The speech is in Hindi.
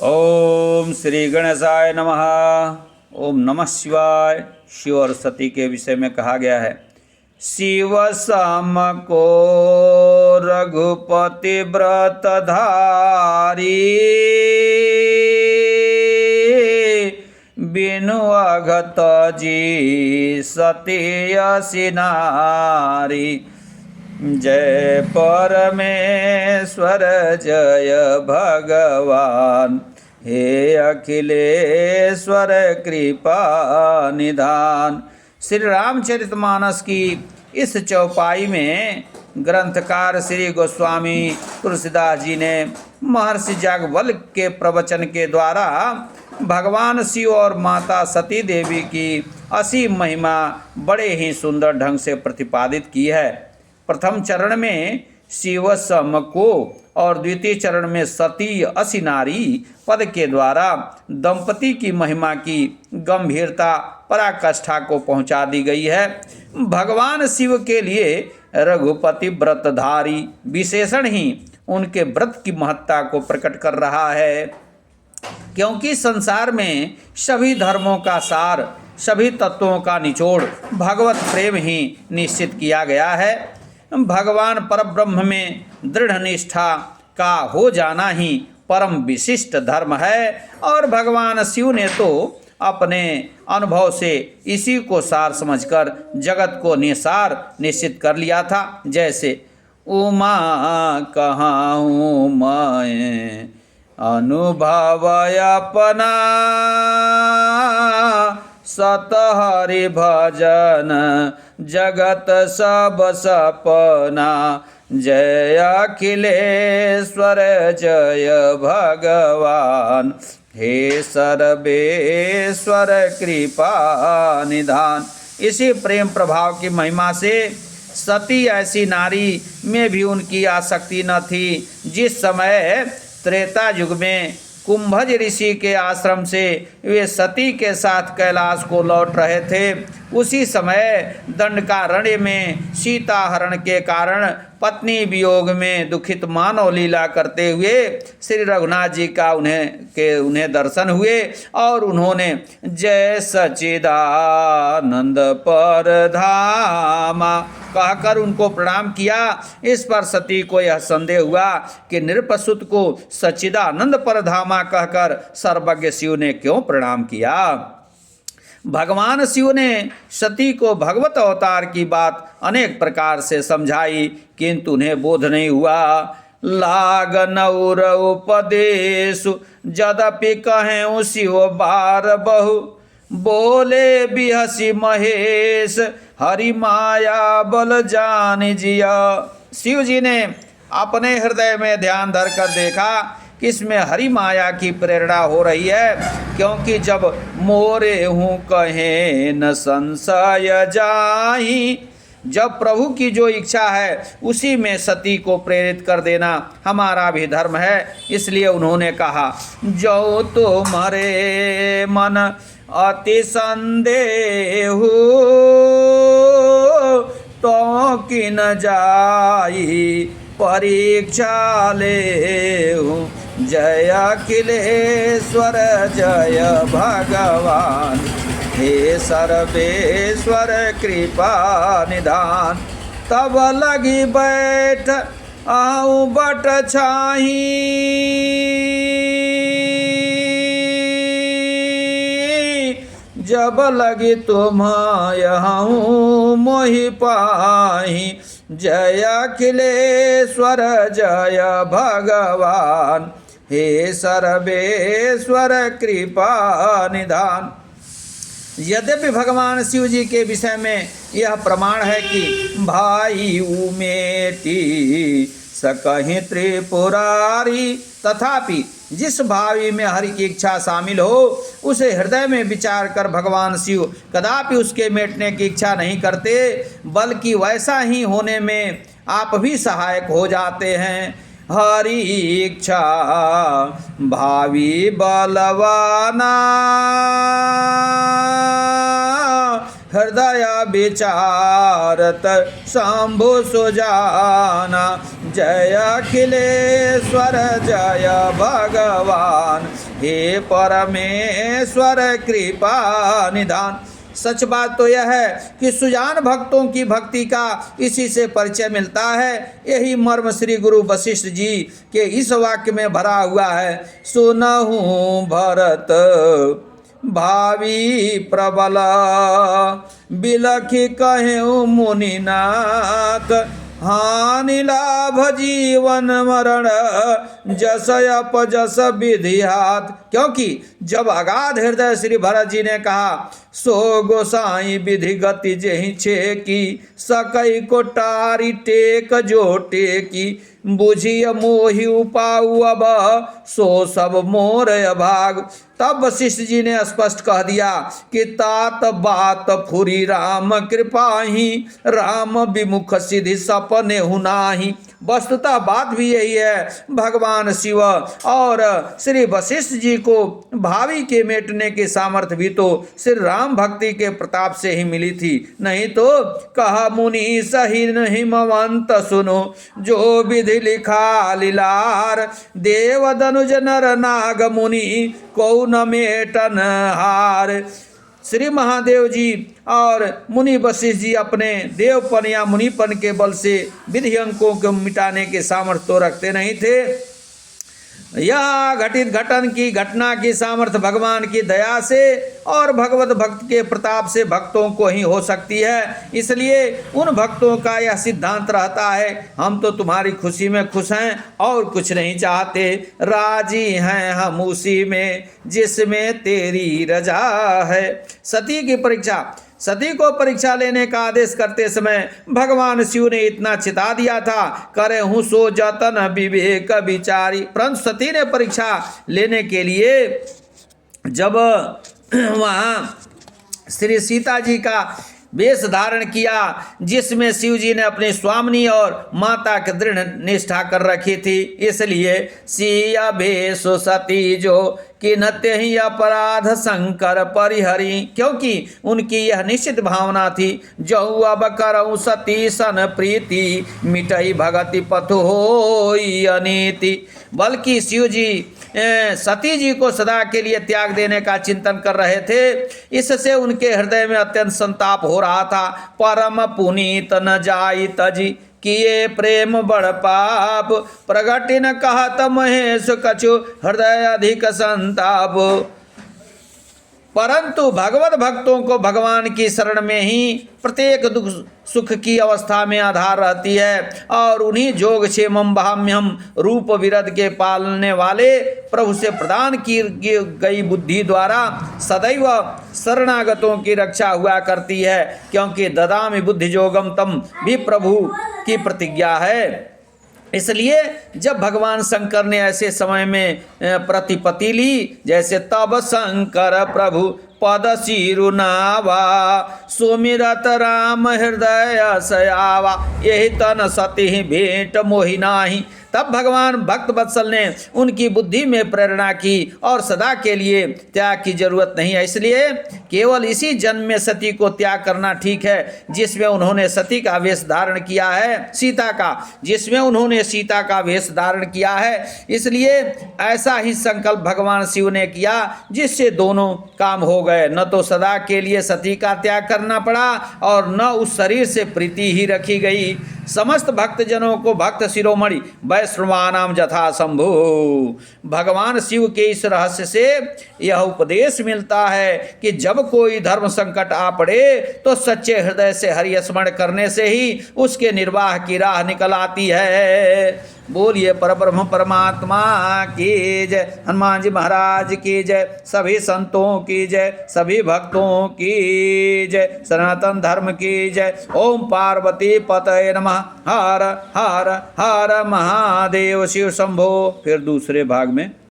ओम श्री गणेशाय नमः। ओम नमः शिवाय। शिव और सती के विषय में कहा गया है, शिव सम को रघुपति व्रत धारी, बिनु अघत जी सती असी नारी। जय परमेश्वर जय भगवान, हे अखिलेश्वर कृपा निधान। श्री रामचरितमानस की इस चौपाई में ग्रंथकार श्री गोस्वामी तुलसीदास जी ने महर्षि याज्ञवल्क्य के प्रवचन के द्वारा भगवान शिव और माता सती देवी की असीम महिमा बड़े ही सुंदर ढंग से प्रतिपादित की है। प्रथम चरण में शिव सम को और द्वितीय चरण में सती असी नारी पद के द्वारा दंपति की महिमा की गंभीरता पराकाष्ठा को पहुंचा दी गई है। भगवान शिव के लिए रघुपति व्रतधारी विशेषण ही उनके व्रत की महत्ता को प्रकट कर रहा है, क्योंकि संसार में सभी धर्मों का सार, सभी तत्वों का निचोड़ भगवत प्रेम ही निश्चित किया गया है। भगवान परब्रह्म में दृढ़ निष्ठा का हो जाना ही परम विशिष्ट धर्म है, और भगवान शिव ने तो अपने अनुभव से इसी को सार समझकर जगत को निसार निश्चित कर लिया था। जैसे उमा कहाऊँ मैं अनुभव अपना, सत हरि भजन जगत सब सपना। जय अखिलेश्वर जय भगवान, हे सर्वेश्वर कृपा निधान। इसी प्रेम प्रभाव की महिमा से सती ऐसी नारी में भी उनकी आसक्ति न थी। जिस समय त्रेता युग में कुंभज ऋषि के आश्रम से वे सती के साथ कैलाश को लौट रहे थे, उसी समय दंडकारण्य में सीता हरण के कारण पत्नी वियोग में दुखित मानव लीला करते हुए श्री रघुनाथ जी का उन्हें दर्शन हुए, और उन्होंने जय सच्चिदानंद परधामा कहकर उनको प्रणाम किया। इस पर सती को यह संदेह हुआ कि नृपसुत को सच्चिदानंद परधामा कहकर सर्वज्ञ शिव ने क्यों प्रणाम किया। भगवान शिव ने सती को भगवत अवतार की बात अनेक प्रकार से समझाई, किंतु उन्हें बोध नहीं हुआ। लाग नौर उपदेश यद्यपि कहें शिव बार बहु, बोले बिहसी महेश हरि माया बल जान जिया। शिव जी ने अपने हृदय में ध्यान धर कर देखा कि इसमें हरि माया की प्रेरणा हो रही है, क्योंकि जब मोरे हूँ कहे न संशय जाही, जब प्रभु की जो इच्छा है उसी में सती को प्रेरित कर देना हमारा भी धर्म है। इसलिए उन्होंने कहा, जो तुम्हारे मन अति संदेह तो किन जाई परीक्षा ले। जय अखिलेश्वर जय भगवान, हे सर्वेश्वर कृपा निधान। तब लगी बैठ आऊँ बट छाही, जब लगी तुम यहाँ मोहि पाही। जय अखिलेश्वर जय भगवान, हे सर्वेश्वर कृपा निधान। यद्यपि भगवान शिव जी के विषय में यह प्रमाण है कि भाई उमेटी सकहीं त्रिपुरारी, तथापि जिस भावी में हरि की इच्छा शामिल हो उसे हृदय में विचार कर भगवान शिव कदापि उसके मिटने की इच्छा नहीं करते, बल्कि वैसा ही होने में आप भी सहायक हो जाते हैं। हरि इच्छा भावी बलवाना, हृदय विचारत शंभु सुजाना। जय अखिलेश्वर जय भगवान, हे परमेश्वर कृपा निधान। सच बात तो यह है कि सुजान भक्तों की भक्ति का इसी से परिचय मिलता है। यही मर्म श्री गुरु वशिष्ठ जी के इस वाक्य में भरा हुआ है। सुनहु भरत भावी प्रबल, बिलखि कहेउ मुनिनाथ, हानि लाभ जीवन मरण, जस अपजस विधि हाथ। क्योंकि जब अगाध हृदय श्री भरत जी ने कहा, सो गोसाई विधि गति जेहि छेकी, सकई को टारी टेक जो टेकी, बुझिय मोहि उपाऊ अब, सो सब मोर अभाग। तब वशिष्ठ जी ने स्पष्ट कह दिया कि तात बात फुरी राम कृपाही, राम विमुख सिद्धि सपने हुनाही। वस्तुतः बात भी यही है। भगवान शिव और श्री वशिष्ठ जी को भावी के मेटने की सामर्थ्य भी तो श्री राम भक्ति के प्रताप से ही मिली थी। नहीं तो कहा मुनि सही हिमवंत सुनो, जो विधि लिखा लीलार, देव दनुज नर नाग मुनि को न मेटन हार। श्री महादेव जी और मुनि वशिष्ठ जी अपने देवपन या मुनिपन के बल से विधि अंकों को मिटाने के सामर्थ्य तो रखते नहीं थे। यह घटित घटन की घटना की सामर्थ्य भगवान की दया से और भगवत भक्त के प्रताप से भक्तों को ही हो सकती है। इसलिए उन भक्तों का यह सिद्धांत रहता है, हम तो तुम्हारी खुशी में खुश हैं और कुछ नहीं चाहते, राजी हैं हम उसी में जिसमें तेरी रजा है। सती की परीक्षा, सती को परीक्षा लेने का आदेश करते समय भगवान शिव ने इतना चिता दिया था, करे हूँ सो जतन विवेक विचारी। परंतु सती ने परीक्षा लेने के लिए जब वहाँ श्री सीता जी का वेश धारण किया, जिसमें शिव जी ने अपनी स्वामिनी और माता की दृढ़ निष्ठा कर रखी थी, इसलिए सिया भेष सती जो कि नत्य ही अपराध शंकर परिहरी। क्योंकि उनकी यह निश्चित भावना थी, जो अब करऊँ सती सन प्रीति, मिटई भगति पथु होई अनीति। बल्कि शिव जी सती जी को सदा के लिए त्याग देने का चिंतन कर रहे थे। इससे उनके हृदय में अत्यंत संताप हो रहा था। परम पुनीत न जाई तजी, किए प्रेम बड़ पाप, प्रगति न कहत महेश कछु, हृदय अधिक संताप। परंतु भगवत भक्तों को भगवान की शरण में ही प्रत्येक दुख सुख की अवस्था में आधार रहती है, और उन्हीं जोग क्षेमम भाम्यम रूप विरध के पालने वाले प्रभु से प्रदान की गई बुद्धि द्वारा सदैव शरणागतों की रक्षा हुआ करती है। क्योंकि ददामि बुद्धि जोगम तम भी प्रभु की प्रतिज्ञा है। इसलिए जब भगवान शंकर ने ऐसे समय में प्रतिपत्ति ली, जैसे तब शंकर प्रभु पद सिरुनावा, सुमिरत राम हृदय सयावा, यही तन सती भेंट मोहि नाही। तब भगवान भक्त वत्सल ने उनकी बुद्धि में प्रेरणा की और सदा के लिए त्याग की जरूरत नहीं है। इसलिए केवल इसी जन्म में सती को त्याग करना ठीक है, जिसमें उन्होंने सती का वेश धारण किया है, सीता का, जिसमें उन्होंने सीता का वेश धारण किया है। इसलिए ऐसा ही संकल्प भगवान शिव ने किया, जिससे दोनों काम हो गए। न तो सदा के लिए सती का त्याग करना पड़ा और न उस शरीर से प्रीति ही रखी गई। समस्त भक्तजनों को भक्त शिरोमणि वैष्णवानाम यथा शंभु। भगवान शिव के इस रहस्य से यह उपदेश मिलता है कि जब कोई धर्म संकट आ पड़े तो सच्चे हृदय से हरि स्मरण करने से ही उसके निर्वाह की राह निकल आती है। बोलिए परब्रह्म परमात्मा की जय, हनुमान जी महाराज की जय, सभी संतों की जय, सभी भक्तों की जय, सनातन धर्म की जय। ओम पार्वती पतये नमः। हर हर हर महादेव शिव शंभो। फिर दूसरे भाग में